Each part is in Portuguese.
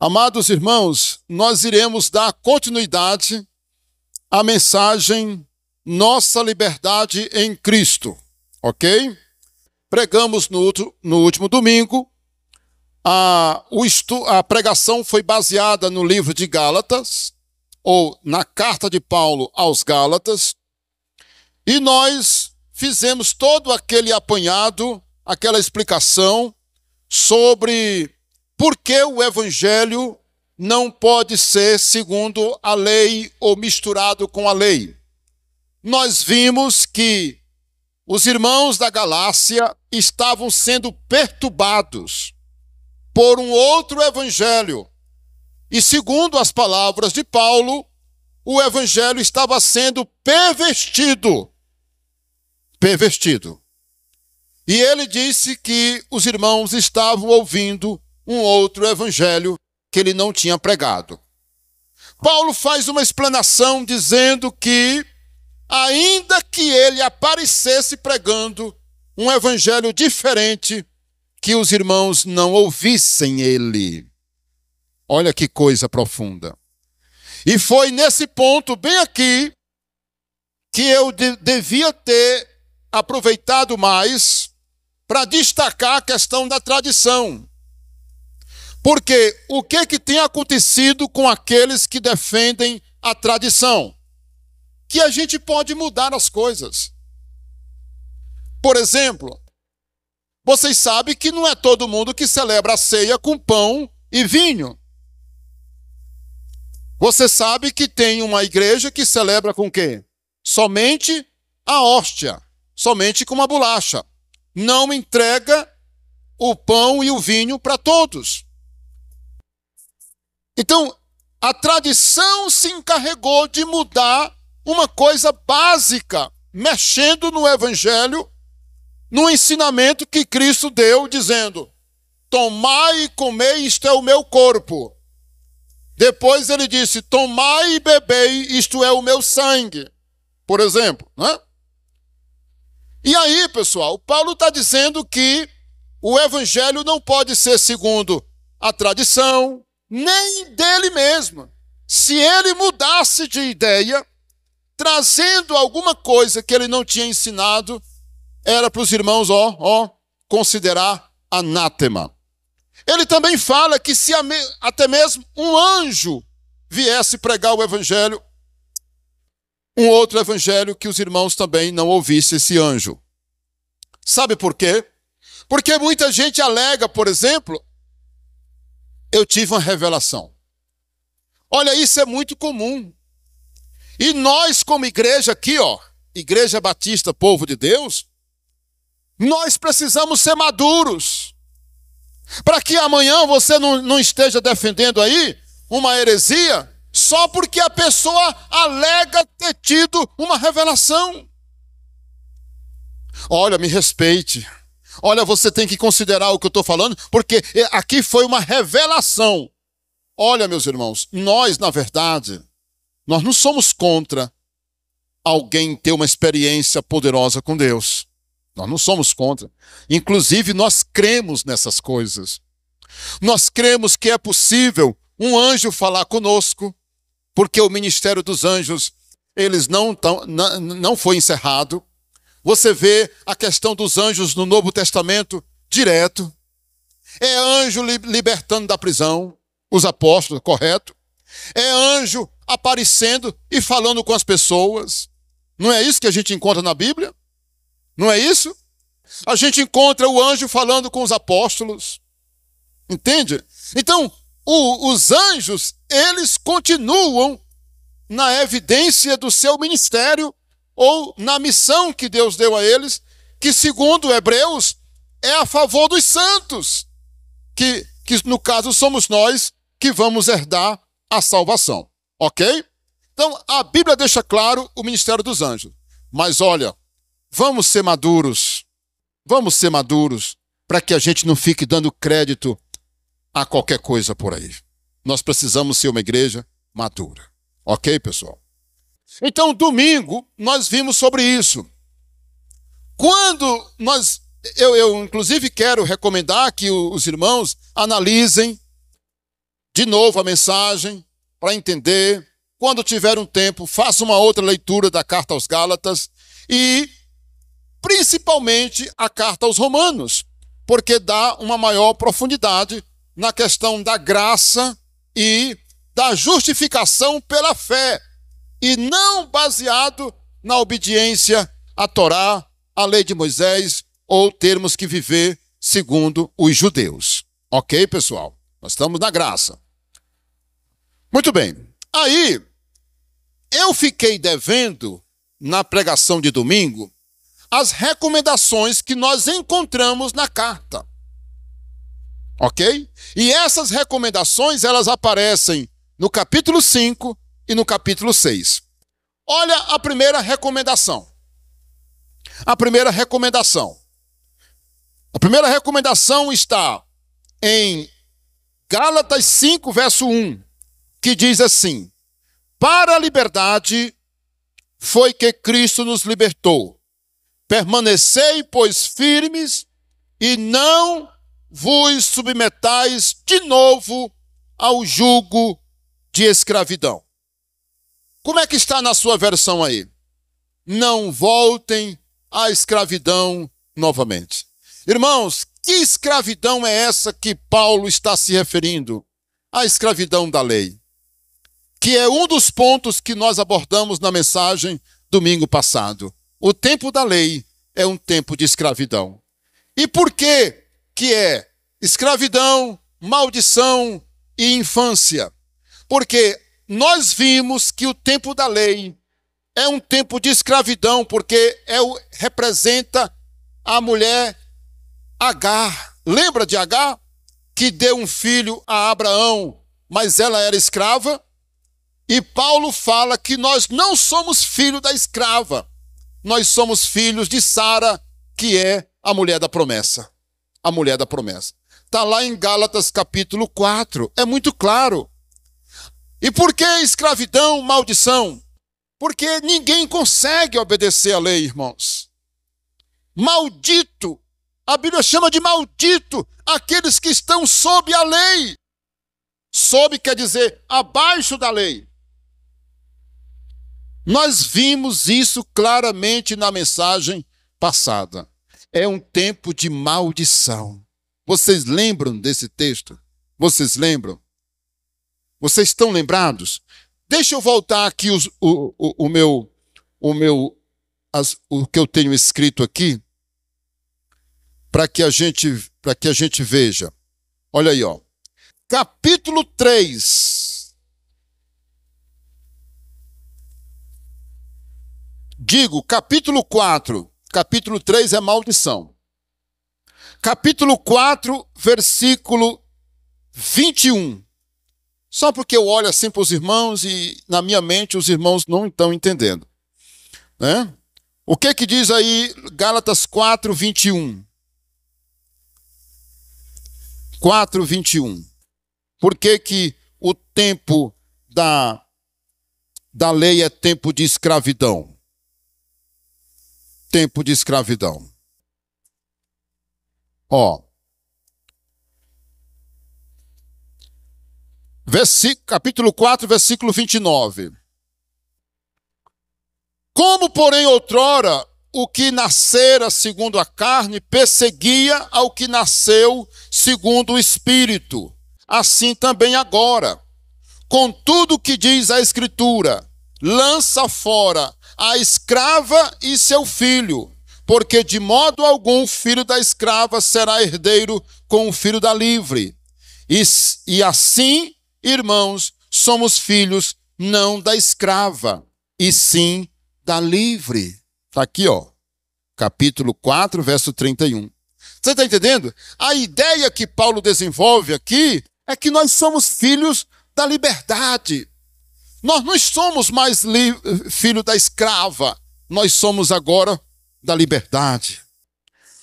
Amados irmãos, nós iremos dar continuidade à mensagem Nossa Liberdade em Cristo, ok? Pregamos no último domingo. A pregação foi baseada no livro de Gálatas, ou na carta de Paulo aos Gálatas, e nós fizemos todo aquele apanhado, aquela explicação sobre por que o evangelho não pode ser segundo a lei ou misturado com a lei. Nós vimos que os irmãos da Galácia estavam sendo perturbados por um outro evangelho. E segundo as palavras de Paulo, o evangelho estava sendo pervertido. E ele disse que os irmãos estavam ouvindo um outro evangelho que ele não tinha pregado. Paulo faz uma explanação dizendo que, ainda que ele aparecesse pregando um evangelho diferente, que os irmãos não ouvissem ele. Olha que coisa profunda. E foi nesse ponto, bem aqui, que eu devia ter aproveitado mais para destacar a questão da tradição. Porque o que tem acontecido com aqueles que defendem a tradição? Que a gente pode mudar as coisas. Por exemplo, vocês sabem que não é todo mundo que celebra a ceia com pão e vinho. Você sabe que tem uma igreja que celebra com o quê? Somente a hóstia, somente com uma bolacha. Não entrega o pão e o vinho para todos. Então, a tradição se encarregou de mudar uma coisa básica, mexendo no evangelho, no ensinamento que Cristo deu, dizendo: tomai e comei, isto é o meu corpo. Depois ele disse: tomai e bebei, isto é o meu sangue. Por exemplo, né? E aí, pessoal, Paulo está dizendo que o evangelho não pode ser segundo a tradição, nem dele mesmo. Se ele mudasse de ideia, trazendo alguma coisa que ele não tinha ensinado, era para os irmãos, considerar anátema. Ele também fala que se até mesmo um anjo viesse pregar o evangelho, um outro evangelho, que os irmãos também não ouvissem esse anjo. Sabe por quê? Porque muita gente alega, por exemplo, eu tive uma revelação. Olha, isso é muito comum. E nós, como igreja aqui, Igreja Batista, Povo de Deus, nós precisamos ser maduros, para que amanhã você não esteja defendendo aí uma heresia, só porque a pessoa alega ter tido uma revelação. Olha, me respeite. Olha, você tem que considerar o que eu estou falando, porque aqui foi uma revelação. Olha, meus irmãos, nós, na verdade, nós não somos contra alguém ter uma experiência poderosa com Deus. Nós não somos contra. Inclusive, nós cremos nessas coisas. Nós cremos que é possível um anjo falar conosco, porque o ministério dos anjos, eles não foi encerrado. Você vê a questão dos anjos no Novo Testamento direto. É anjo libertando da prisão os apóstolos, correto? É anjo aparecendo e falando com as pessoas. Não é isso que a gente encontra na Bíblia? Não é isso? A gente encontra o anjo falando com os apóstolos. Entende? Então, os anjos, eles continuam na evidência do seu ministério ou na missão que Deus deu a eles, que segundo Hebreus, é a favor dos santos, que no caso somos nós que vamos herdar a salvação. Ok? Então, a Bíblia deixa claro o ministério dos anjos. Mas olha, vamos ser maduros, para que a gente não fique dando crédito a qualquer coisa por aí. Nós precisamos ser uma igreja madura. Ok, pessoal? Então, domingo, nós vimos sobre isso. Quando eu inclusive quero recomendar que os irmãos analisem de novo a mensagem para entender. Quando tiver um tempo, faça uma outra leitura da carta aos Gálatas e principalmente a carta aos Romanos, porque dá uma maior profundidade na questão da graça e da justificação pela fé, e não baseado na obediência à Torá, à lei de Moisés, ou termos que viver segundo os judeus. Ok, pessoal? Nós estamos na graça. Muito bem. Aí, eu fiquei devendo, na pregação de domingo, as recomendações que nós encontramos na carta. Ok? E essas recomendações, elas aparecem no capítulo 5 e no capítulo 6. Olha a primeira recomendação. A primeira recomendação está em Gálatas 5, verso 1, que diz assim: para a liberdade foi que Cristo nos libertou. Permanecei, pois, firmes e não vos submetais de novo ao jugo de escravidão. Como é que está na sua versão aí? Não voltem à escravidão novamente. Irmãos, que escravidão é essa que Paulo está se referindo? A escravidão da lei, que é um dos pontos que nós abordamos na mensagem domingo passado. O tempo da lei é um tempo de escravidão. E por que é escravidão, maldição e infância? Porque nós vimos que o tempo da lei é um tempo de escravidão, porque representa a mulher Agar. Lembra de Agar? Que deu um filho a Abraão, mas ela era escrava? E Paulo fala que nós não somos filhos da escrava. Nós somos filhos de Sara, que é a mulher da promessa. A mulher da promessa. Está lá em Gálatas capítulo 4. É muito claro. E por que escravidão, maldição? Porque ninguém consegue obedecer à lei, irmãos. Maldito. A Bíblia chama de maldito aqueles que estão sob a lei. Sob quer dizer abaixo da lei. Nós vimos isso claramente na mensagem passada. É um tempo de maldição. Vocês lembram desse texto? Vocês lembram? Vocês estão lembrados? Deixa eu voltar aqui o que eu tenho escrito aqui, para que a gente veja. Olha aí, ó. Capítulo 3. Digo, capítulo 4. Capítulo 3 é maldição. Capítulo 4, versículo 21. Só porque eu olho assim para os irmãos e na minha mente os irmãos não estão entendendo. Né? O que diz aí Gálatas 4, 21? 4, 21. Por que o tempo da lei é tempo de escravidão? Tempo de escravidão. Ó. Capítulo 4, versículo 29. Como, porém, outrora, o que nascera segundo a carne perseguia ao que nasceu segundo o Espírito, assim também agora. Contudo, o que diz a Escritura: lança fora a escrava e seu filho, porque de modo algum o filho da escrava será herdeiro com o filho da livre. E assim, irmãos, somos filhos não da escrava, e sim da livre. Está aqui, ó, capítulo 4, verso 31. Você está entendendo? A ideia que Paulo desenvolve aqui é que nós somos filhos da liberdade. Nós não somos mais filho da escrava, nós somos agora da liberdade.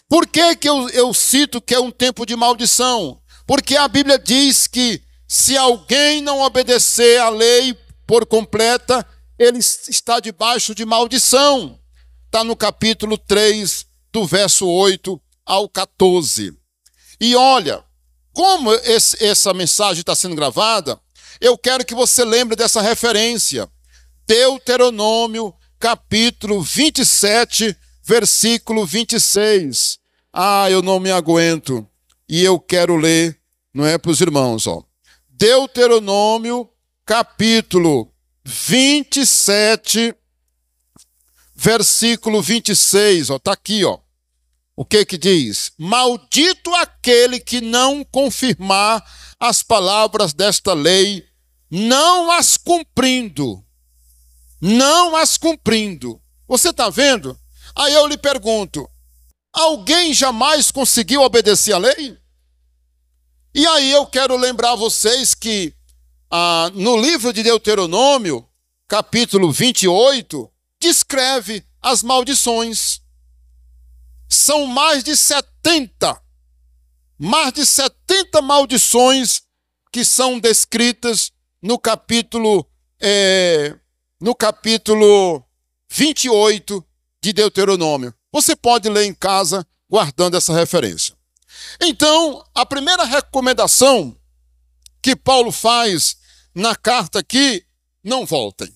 Por que eu cito que é um tempo de maldição? Porque a Bíblia diz que se alguém não obedecer à lei por completa, ele está debaixo de maldição. Está no capítulo 3, do verso 8 ao 14. E olha, como essa mensagem está sendo gravada, eu quero que você lembre dessa referência. Deuteronômio, capítulo 27, versículo 26. Ah, eu não me aguento. E eu quero ler, não é para os irmãos, ó. Deuteronômio, capítulo 27, versículo 26, ó, tá aqui, ó. O que que diz? Maldito aquele que não confirmar as palavras desta lei, não as cumprindo. Não as cumprindo. Você está vendo? Aí eu lhe pergunto, alguém jamais conseguiu obedecer a lei? E aí eu quero lembrar vocês que no livro de Deuteronômio, capítulo 28, descreve as maldições. São mais de 70 maldições que são descritas no capítulo 28 de Deuteronômio. Você pode ler em casa guardando essa referência. Então, a primeira recomendação que Paulo faz na carta aqui, não voltem.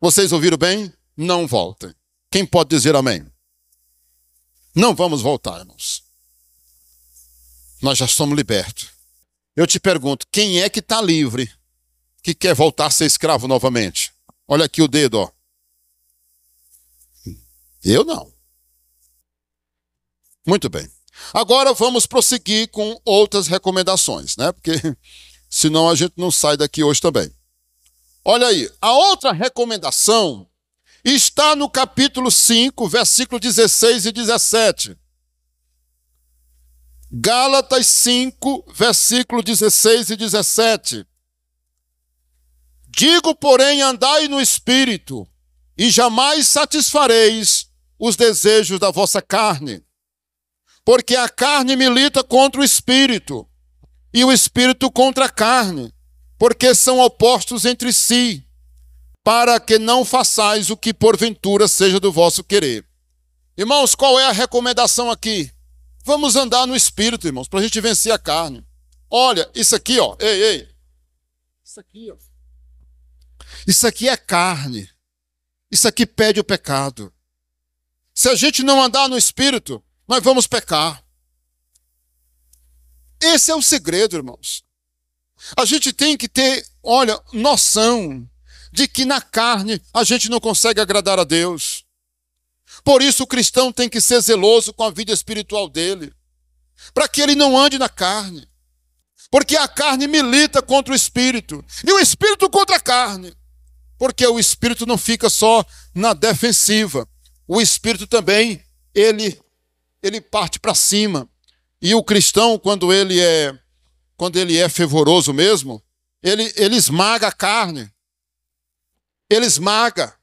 Vocês ouviram bem? Não voltem. Quem pode dizer amém? Não vamos voltar, irmãos. Nós já somos libertos. Eu te pergunto, quem é que está livre, que quer voltar a ser escravo novamente? Olha aqui o dedo, ó. Eu não. Muito bem. Agora vamos prosseguir com outras recomendações, né? Porque senão a gente não sai daqui hoje também. Olha aí, a outra recomendação está no capítulo 5, versículo 16 e 17. Gálatas 5, versículo 16 e 17. Digo, porém, andai no Espírito, e jamais satisfareis os desejos da vossa carne. Porque a carne milita contra o Espírito, e o Espírito contra a carne, porque são opostos entre si, para que não façais o que porventura seja do vosso querer. Irmãos, qual é a recomendação aqui? Vamos andar no Espírito, irmãos, para a gente vencer a carne. Olha, isso aqui, ó, ei, isso aqui, ó. Isso aqui é carne. Isso aqui pede o pecado. Se a gente não andar no Espírito, nós vamos pecar. Esse é o segredo, irmãos. A gente tem que ter, olha, noção de que na carne a gente não consegue agradar a Deus. Por isso o cristão tem que ser zeloso com a vida espiritual dele, para que ele não ande na carne. Porque a carne milita contra o Espírito, e o Espírito contra a carne. Porque o Espírito não fica só na defensiva. O Espírito também, ele parte para cima. E o cristão, quando ele é fervoroso mesmo, ele esmaga a carne. Ele esmaga.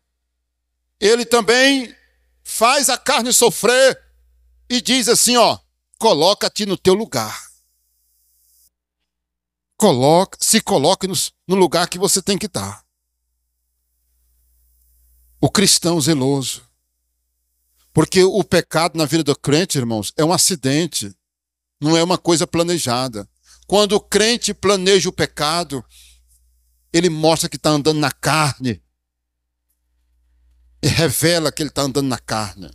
Ele também faz a carne sofrer e diz assim, ó, coloca-te no teu lugar. Se coloque no lugar que você tem que estar. O cristão zeloso. Porque o pecado na vida do crente, irmãos, é um acidente. Não é uma coisa planejada. Quando o crente planeja o pecado, ele mostra que está andando na carne. E revela que ele está andando na carne.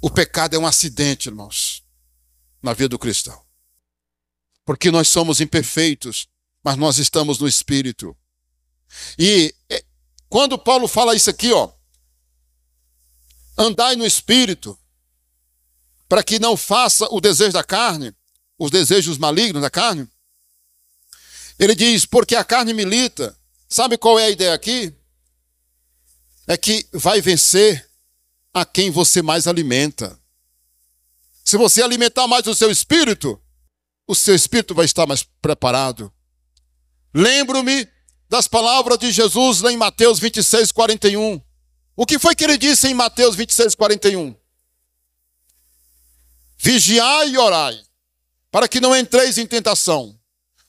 O pecado é um acidente, irmãos, na vida do cristão. Porque nós somos imperfeitos, mas nós estamos no Espírito. E quando Paulo fala isso aqui, ó, andai no Espírito, para que não faça o desejo da carne, os desejos malignos da carne. Ele diz, porque a carne milita. Sabe qual é a ideia aqui? É que vai vencer a quem você mais alimenta. Se você alimentar mais o seu espírito vai estar mais preparado. Lembro-me das palavras de Jesus lá em Mateus 26, 41. O que foi que ele disse em Mateus 26, 41? Vigiai e orai, para que não entreis em tentação.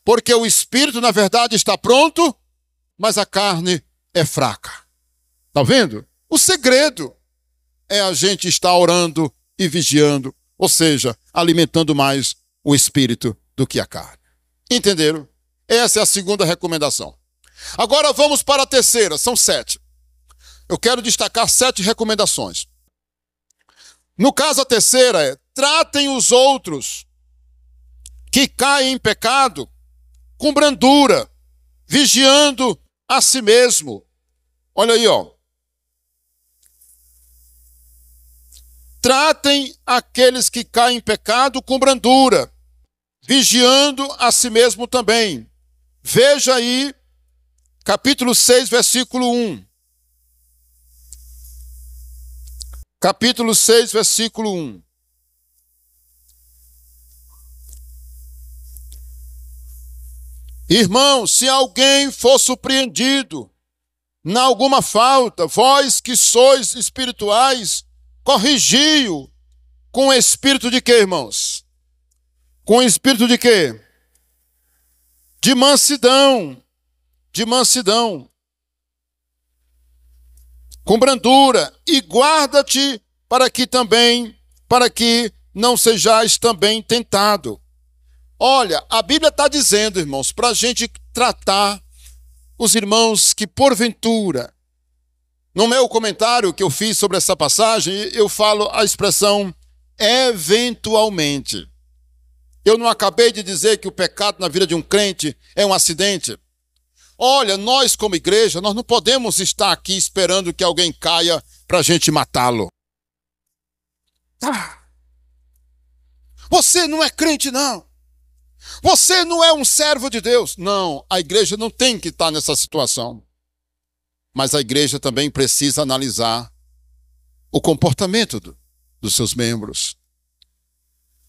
Porque o espírito, na verdade, está pronto, mas a carne é fraca. Está vendo? O segredo é a gente estar orando e vigiando, ou seja, alimentando mais o espírito do que a carne. Entenderam? Essa é a segunda recomendação. Agora vamos para a terceira, são 7. Eu quero destacar 7 recomendações. No caso, a terceira é: tratem os outros que caem em pecado com brandura, vigiando a si mesmo. Olha aí, ó. Tratem aqueles que caem em pecado com brandura, vigiando a si mesmo também. Veja aí, capítulo 6, versículo 1. Capítulo 6, versículo 1. Irmãos, se alguém for surpreendido em alguma falta, vós que sois espirituais, corrigi-o com espírito de quê, irmãos? Com espírito de quê? De mansidão. De mansidão. Com brandura. E guarda-te para que não sejais também tentado. Olha, a Bíblia está dizendo, irmãos, para a gente tratar os irmãos que porventura, no meu comentário que eu fiz sobre essa passagem, eu falo a expressão eventualmente. Eu não acabei de dizer que o pecado na vida de um crente é um acidente. Olha, nós como igreja, nós não podemos estar aqui esperando que alguém caia para a gente matá-lo. Você não é crente, não. Você não é um servo de Deus. Não, a igreja não tem que estar nessa situação. Mas a igreja também precisa analisar o comportamento dos seus membros.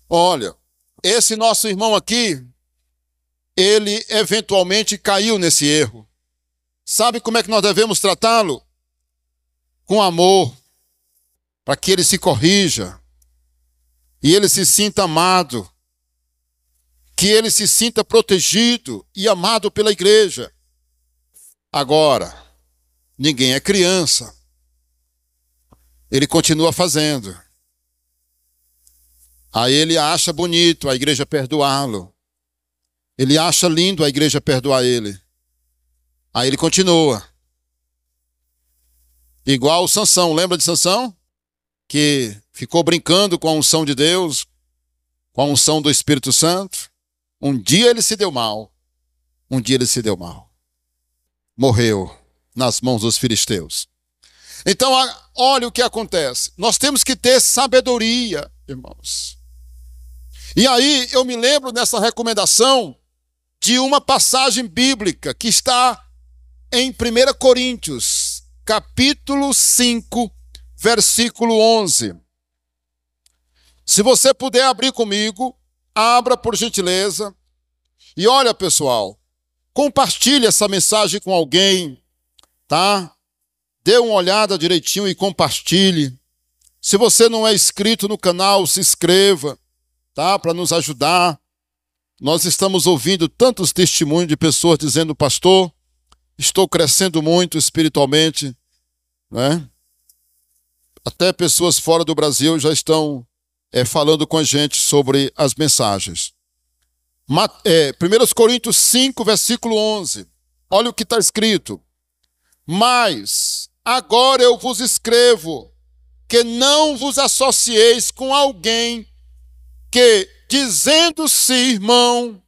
Olha, esse nosso irmão aqui, ele eventualmente caiu nesse erro. Sabe como é que nós devemos tratá-lo? Com amor, para que ele se corrija e ele se sinta amado, que ele se sinta protegido e amado pela igreja. Agora, ninguém é criança. Ele continua fazendo. Aí ele acha bonito a igreja perdoá-lo. Ele acha lindo a igreja perdoar ele. Aí ele continua. Igual Sansão, lembra de Sansão? Que ficou brincando com a unção de Deus, com a unção do Espírito Santo. Um dia ele se deu mal. Um dia ele se deu mal. Morreu nas mãos dos filisteus. Então, olha o que acontece. Nós temos que ter sabedoria, irmãos. E aí, eu me lembro nessa recomendação de uma passagem bíblica que está em 1 Coríntios, capítulo 5, versículo 11. Se você puder abrir comigo, abra por gentileza. E olha, pessoal, compartilhe essa mensagem com alguém, tá? Dê uma olhada direitinho e compartilhe. Se você não é inscrito no canal, se inscreva, tá? Para nos ajudar. Nós estamos ouvindo tantos testemunhos de pessoas dizendo: pastor, estou crescendo muito espiritualmente, né? Até pessoas fora do Brasil já estão falando com a gente sobre as mensagens. 1 Coríntios 5, versículo 11. Olha o que está escrito. Mas agora eu vos escrevo que não vos associeis com alguém que, dizendo-se irmão,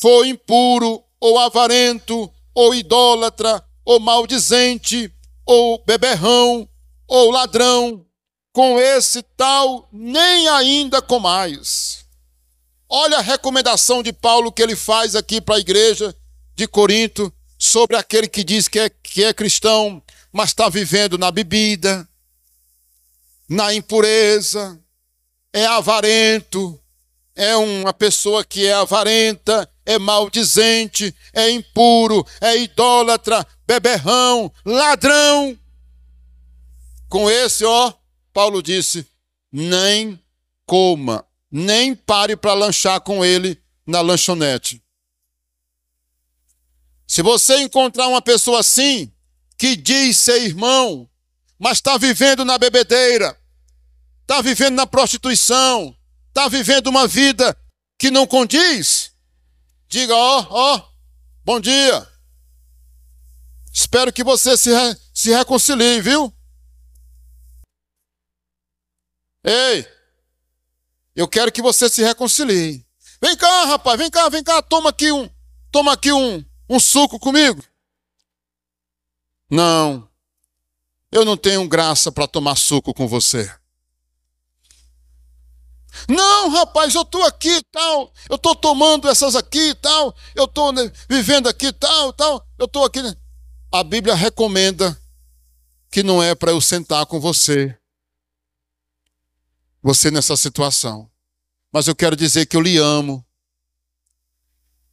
for impuro, ou avarento, ou idólatra, ou maldizente, ou beberrão, ou ladrão. Com esse tal nem ainda comais. Olha a recomendação de Paulo que ele faz aqui para a igreja de Corinto sobre aquele que diz que é cristão, mas está vivendo na bebida, na impureza, é avarento, é uma pessoa que é avarenta, é maldizente, é impuro, é idólatra, beberrão, ladrão. Com esse, Paulo disse, nem coma, nem pare para lanchar com ele na lanchonete. Se você encontrar uma pessoa assim, que diz ser irmão, mas está vivendo na bebedeira, está vivendo na prostituição, está vivendo uma vida que não condiz, diga, bom dia. Espero que você se reconcilie, viu? Ei, eu quero que você se reconcilie. Vem cá, rapaz, vem cá, toma aqui um suco comigo. Não, eu não tenho graça para tomar suco com você. Não, rapaz, eu estou aqui e tal, eu estou tomando essas aqui e tal, eu estou vivendo aqui e tal, eu estou aqui. A Bíblia recomenda que não é para eu sentar com você nessa situação. Mas eu quero dizer que eu lhe amo.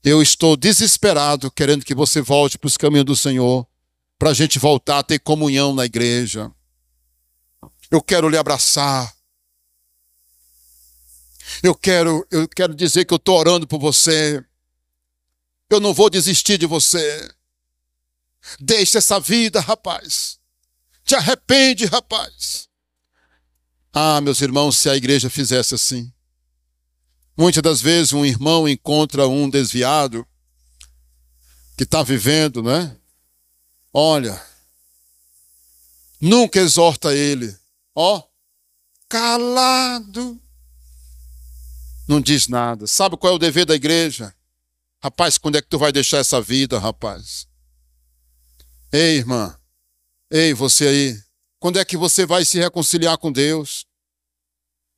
Eu estou desesperado, querendo que você volte para os caminhos do Senhor, para a gente voltar a ter comunhão na igreja. Eu quero lhe abraçar. Eu quero dizer que eu estou orando por você. Eu não vou desistir de você. Deixa essa vida, rapaz. Te arrepende, rapaz. Ah, meus irmãos, se a igreja fizesse assim. Muitas das vezes um irmão encontra um desviado que está vivendo, né? Olha, nunca exorta ele. Calado. Não diz nada. Sabe qual é o dever da igreja? Rapaz, quando é que tu vai deixar essa vida, rapaz? Ei, irmã. Ei, você aí. Quando é que você vai se reconciliar com Deus?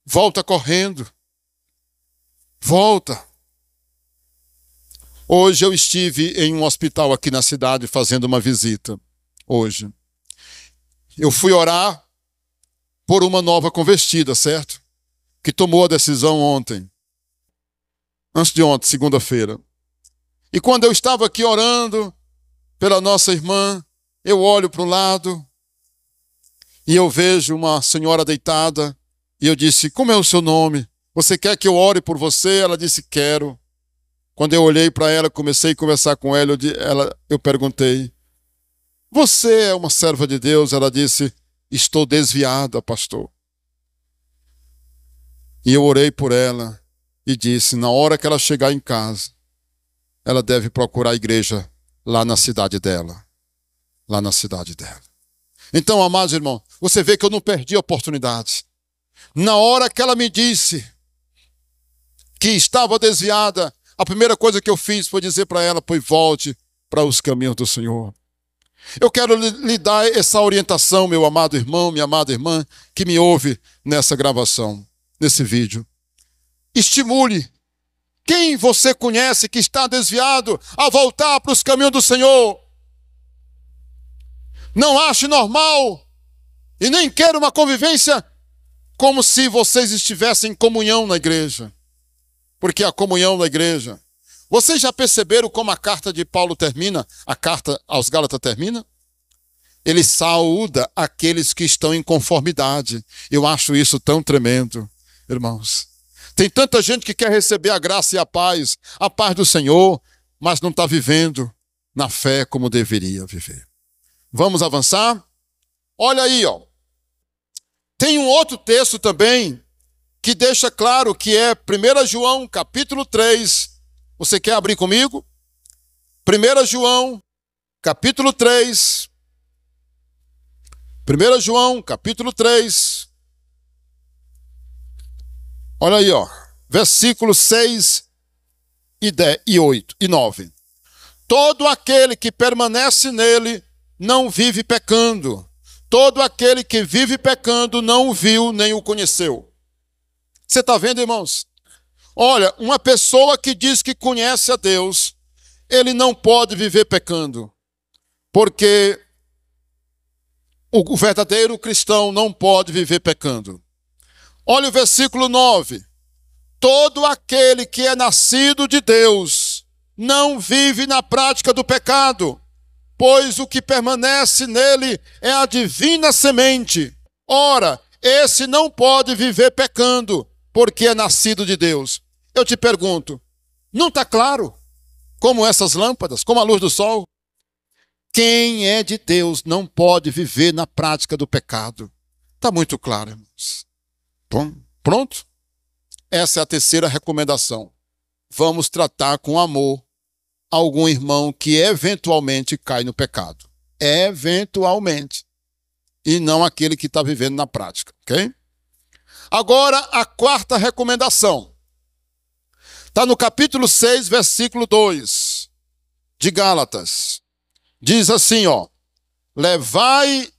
Volta correndo. Volta. Hoje eu estive em um hospital aqui na cidade fazendo uma visita. Hoje. Eu fui orar por uma nova convertida, certo? Que tomou a decisão ontem. Antes de ontem, segunda-feira. E quando eu estava aqui orando pela nossa irmã, eu olho para o lado e eu vejo uma senhora deitada e eu disse, como é o seu nome? Você quer que eu ore por você? Ela disse, quero. Quando eu olhei para ela, comecei a conversar com ela, eu perguntei, você é uma serva de Deus? Ela disse, estou desviada, pastor. E eu orei por ela e disse, na hora que ela chegar em casa, ela deve procurar a igreja lá na cidade dela. Lá na cidade dela. Então, amados irmãos, você vê que eu não perdi a oportunidade. Na hora que ela me disse que estava desviada, a primeira coisa que eu fiz foi dizer para ela, pois volte para os caminhos do Senhor. Eu quero lhe dar essa orientação, meu amado irmão, minha amada irmã, que me ouve nessa gravação, nesse vídeo. Estimule quem você conhece que está desviado a voltar para os caminhos do Senhor. Não ache normal e nem queira uma convivência como se vocês estivessem em comunhão na igreja. Porque a comunhão na igreja... Vocês já perceberam como a carta de Paulo termina? A carta aos Gálatas termina? Ele saúda aqueles que estão em conformidade. Eu acho isso tão tremendo, irmãos. Tem tanta gente que quer receber a graça e a paz do Senhor, mas não está vivendo na fé como deveria viver. Vamos avançar? Olha aí, Tem um outro texto também que deixa claro que é 1 João, capítulo 3. Você quer abrir comigo? 1 João, capítulo 3. 1 João, capítulo 3. Olha aí, versículos 6 e 8 e 9. Todo aquele que permanece nele não vive pecando. Todo aquele que vive pecando não o viu nem o conheceu. Você está vendo, irmãos? Olha, uma pessoa que diz que conhece a Deus, ele não pode viver pecando. Porque o verdadeiro cristão não pode viver pecando. Olha o versículo 9. Todo aquele que é nascido de Deus não vive na prática do pecado, pois o que permanece nele é a divina semente. Ora, esse não pode viver pecando, porque é nascido de Deus. Eu te pergunto, não está claro? Como essas lâmpadas, como a luz do sol? Quem é de Deus não pode viver na prática do pecado. Está muito claro, irmãos. Pronto? Essa é a terceira recomendação. vamos tratar com amor algum irmão que eventualmente cai no pecado. Eventualmente. E não aquele que está vivendo na prática, ok? Agora, a quarta recomendação. Está no capítulo 6, versículo 2 de Gálatas. Diz assim, ó: levai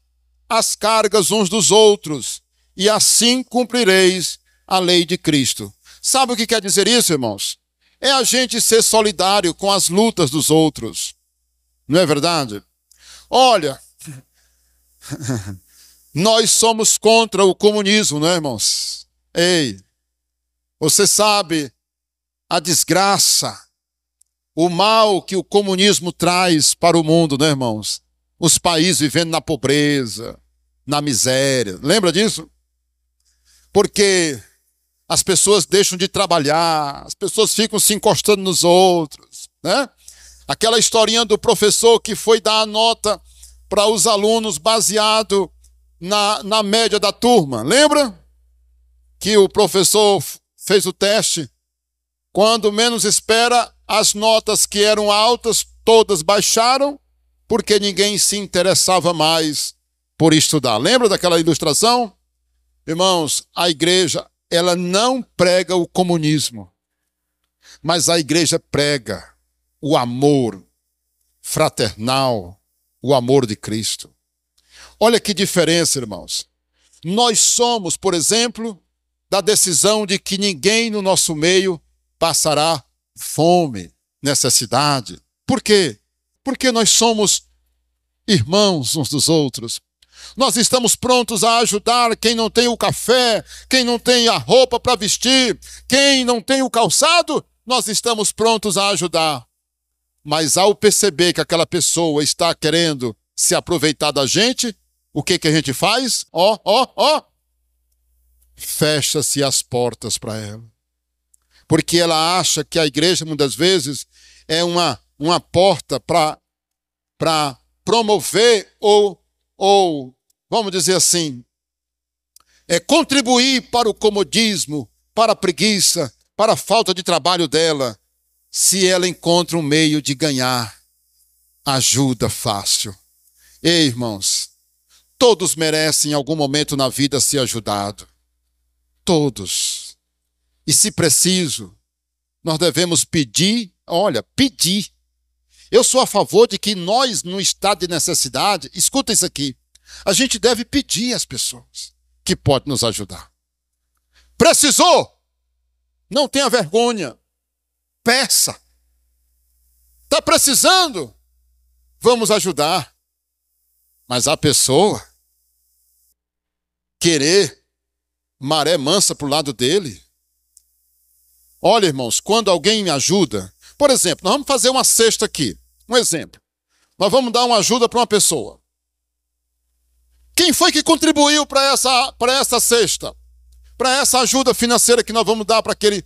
as cargas uns dos outros, e assim cumprireis a lei de Cristo. Sabe o que quer dizer isso, irmãos? É a gente ser solidário com as lutas dos outros. Não é verdade? Olha, nós somos contra o comunismo, não é, irmãos? Ei, você sabe a desgraça, o mal que o comunismo traz para o mundo, né, irmãos? Os países vivendo na pobreza, na miséria. Lembra disso? Porque as pessoas deixam de trabalhar, as pessoas ficam se encostando nos outros, né? Aquela historinha do professor que foi dar a nota para os alunos baseado na média da turma. Lembra? Que o professor fez o teste. Quando menos espera, as notas que eram altas, todas baixaram, porque ninguém se interessava mais por estudar. Lembra daquela ilustração? Irmãos, a igreja, ela não prega o comunismo, mas a igreja prega o amor fraternal, o amor de Cristo. Olha que diferença, irmãos. Nós somos, por exemplo, da decisão de que ninguém no nosso meio passará fome, necessidade. Por quê? Porque nós somos irmãos uns dos outros. Nós estamos prontos a ajudar quem não tem o café, quem não tem a roupa para vestir, quem não tem o calçado, nós estamos prontos a ajudar. Mas ao perceber que aquela pessoa está querendo se aproveitar da gente, o que a gente faz? Fecha-se as portas para ela. Porque ela acha que a igreja, muitas vezes, é uma porta para promover ou, vamos dizer assim, contribuir para o comodismo, para a preguiça, para a falta de trabalho dela, se ela encontra um meio de ganhar ajuda fácil. Ei, irmãos, todos merecem em algum momento na vida ser ajudados. Todos. E se preciso, nós devemos pedir, pedir. Eu sou a favor de que nós, no estado de necessidade, escuta isso aqui, a gente deve pedir às pessoas que podem nos ajudar. Precisou? Não tenha vergonha. Peça. Está precisando? Vamos ajudar. Mas a pessoa querer maré mansa para o lado dele. Olha, irmãos, quando alguém me ajuda, por exemplo, nós vamos fazer uma cesta aqui. Um exemplo. Nós vamos dar uma ajuda para uma pessoa. Quem foi que contribuiu para essa cesta? Para essa ajuda financeira que nós vamos dar para aquele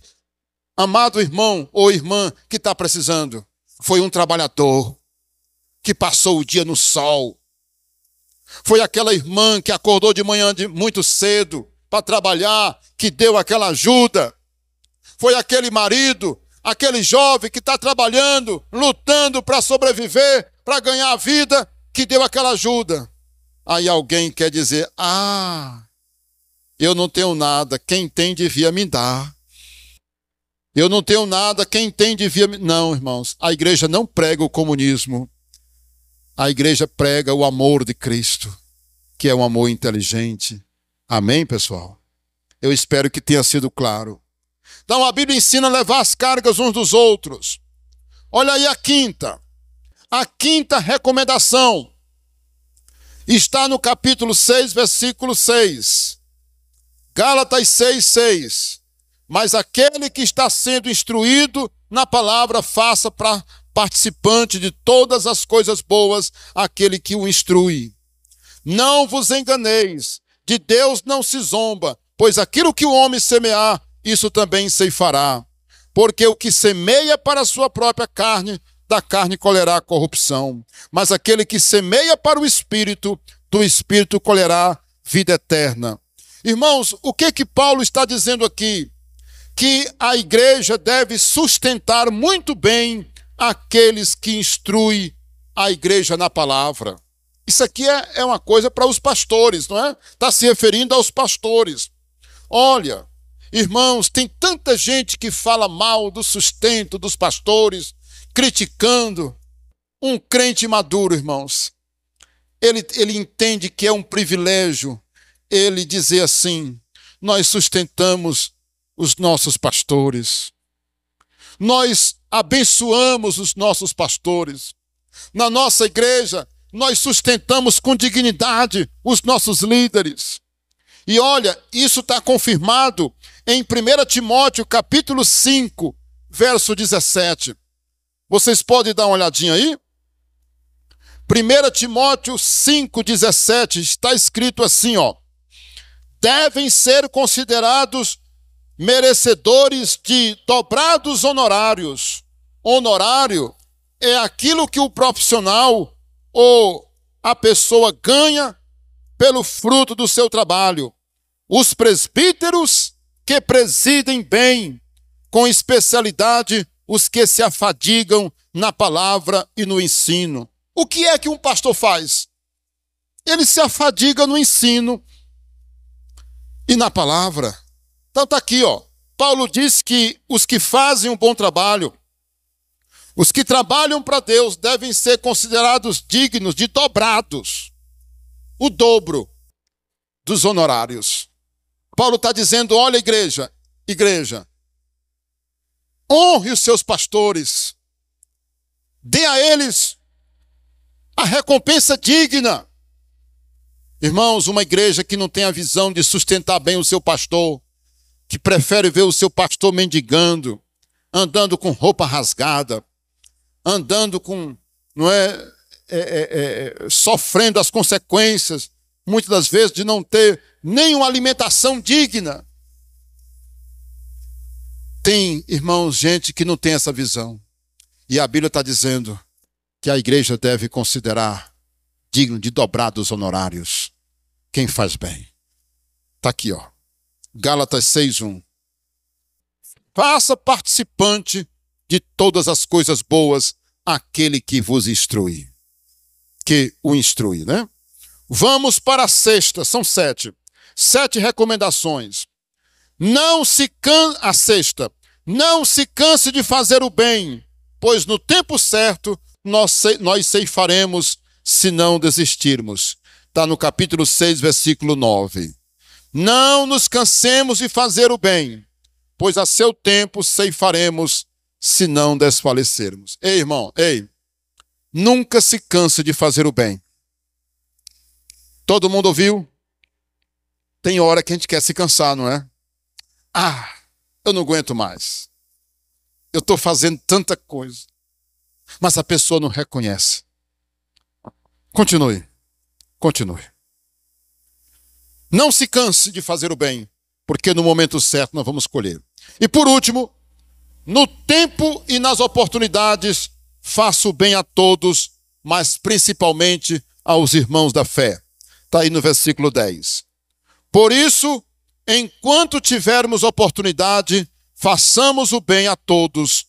amado irmão ou irmã que está precisando? Foi um trabalhador que passou o dia no sol. Foi aquela irmã que acordou de manhã muito cedo para trabalhar, que deu aquela ajuda. Foi aquele marido, aquele jovem que está trabalhando, lutando para sobreviver, para ganhar a vida, que deu aquela ajuda. Aí alguém quer dizer, eu não tenho nada, quem tem devia me dar. Eu não tenho nada, quem tem devia me... Não, irmãos, a igreja não prega o comunismo. A igreja prega o amor de Cristo, que é um amor inteligente. Amém, pessoal? Eu espero que tenha sido claro. Então a Bíblia ensina a levar as cargas uns dos outros. Olha aí a quinta. A quinta recomendação está no capítulo 6, versículo 6. Gálatas 6, 6. Mas aquele que está sendo instruído na palavra, faça para participante de todas as coisas boas aquele que o instrui. Não vos enganeis, de Deus não se zomba, pois aquilo que o homem semear, isso também ceifará. Porque o que semeia para a sua própria carne, da carne colherá corrupção. Mas aquele que semeia para o Espírito, do Espírito colherá vida eterna. Irmãos, o que Paulo está dizendo aqui? que a igreja deve sustentar muito bem aqueles que instruem a igreja na palavra. Isso aqui é uma coisa para os pastores, não é? Está se referindo aos pastores. Olha, irmãos, tem tanta gente que fala mal do sustento dos pastores, criticando. Um crente maduro, irmãos, ele entende que é um privilégio ele dizer assim: nós sustentamos os nossos pastores, nós abençoamos os nossos pastores. Na nossa igreja, nós sustentamos com dignidade os nossos líderes. E olha, isso está confirmado em 1 Timóteo, capítulo 5, verso 17. Vocês podem dar uma olhadinha aí? 1 Timóteo 5, 17, está escrito assim, ó: devem ser considerados merecedores de dobrados honorários. Honorário é aquilo que o profissional ou a pessoa ganha pelo fruto do seu trabalho. Os presbíteros que presidem bem, com especialidade os que se afadigam na palavra e no ensino. O que é que um pastor faz? Ele se afadiga no ensino e na palavra. Então está aqui, ó. Paulo diz que os que fazem um bom trabalho, os que trabalham para Deus, devem ser considerados dignos de dobrados, o dobro dos honorários. Paulo está dizendo: olha, igreja, honre os seus pastores, dê a eles a recompensa digna. Irmãos, uma igreja que não tem a visão de sustentar bem o seu pastor, que prefere ver o seu pastor mendigando, andando com roupa rasgada, andando com, sofrendo as consequências, muitas das vezes, de não ter nenhuma alimentação digna. Tem, irmãos, gente que não tem essa visão. E a Bíblia está dizendo que a igreja deve considerar digno de dobrados honorários quem faz bem. Está aqui, ó. Gálatas 6:1. Faça participante de todas as coisas boas aquele que vos instrui. Que o instrui, né? Vamos para a sexta, são 7. 7 recomendações. A sexta, não se canse de fazer o bem, pois no tempo certo nós ceifaremos se não desistirmos. Está no capítulo 6, versículo 9. Não nos cansemos de fazer o bem, pois a seu tempo ceifaremos se não desfalecermos. Ei, irmão, nunca se canse de fazer o bem. Todo mundo ouviu? Tem hora que a gente quer se cansar, não é? Eu não aguento mais. Eu estou fazendo tanta coisa. Mas a pessoa não reconhece. Continue. Não se canse de fazer o bem, porque no momento certo nós vamos colher. E por último, no tempo e nas oportunidades, faça o bem a todos, mas principalmente aos irmãos da fé. Está aí no versículo 10. Por isso, enquanto tivermos oportunidade, façamos o bem a todos,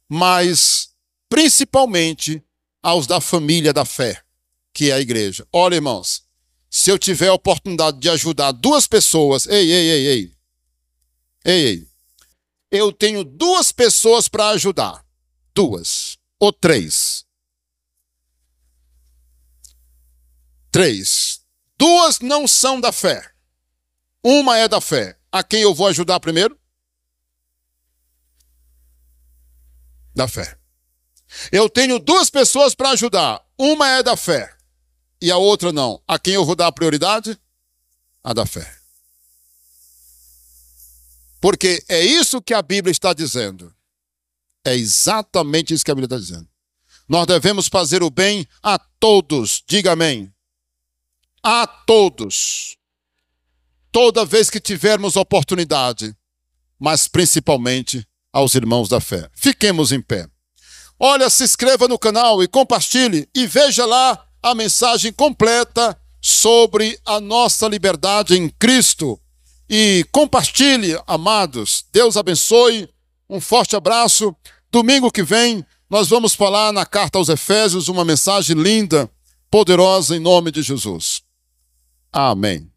mas principalmente aos da família da fé, que é a igreja. Olha, irmãos, se eu tiver a oportunidade de ajudar 2 pessoas, eu tenho 2 pessoas para ajudar, 2 ou 3. 3. 2 não são da fé. Uma é da fé. A quem eu vou ajudar primeiro? Da fé. Eu tenho 2 pessoas para ajudar. Uma é da fé e a outra não. A quem eu vou dar prioridade? A da fé. Porque é isso que a Bíblia está dizendo. É exatamente isso que a Bíblia está dizendo. Nós devemos fazer o bem a todos. Diga amém. A todos. Toda vez que tivermos oportunidade, mas principalmente aos irmãos da fé. Fiquemos em pé. Olha, se inscreva no canal e compartilhe e veja lá a mensagem completa sobre a nossa liberdade em Cristo e compartilhe, amados. Deus abençoe. Um forte abraço. Domingo que vem, nós vamos falar na carta aos Efésios uma mensagem linda, poderosa, em nome de Jesus. Amém.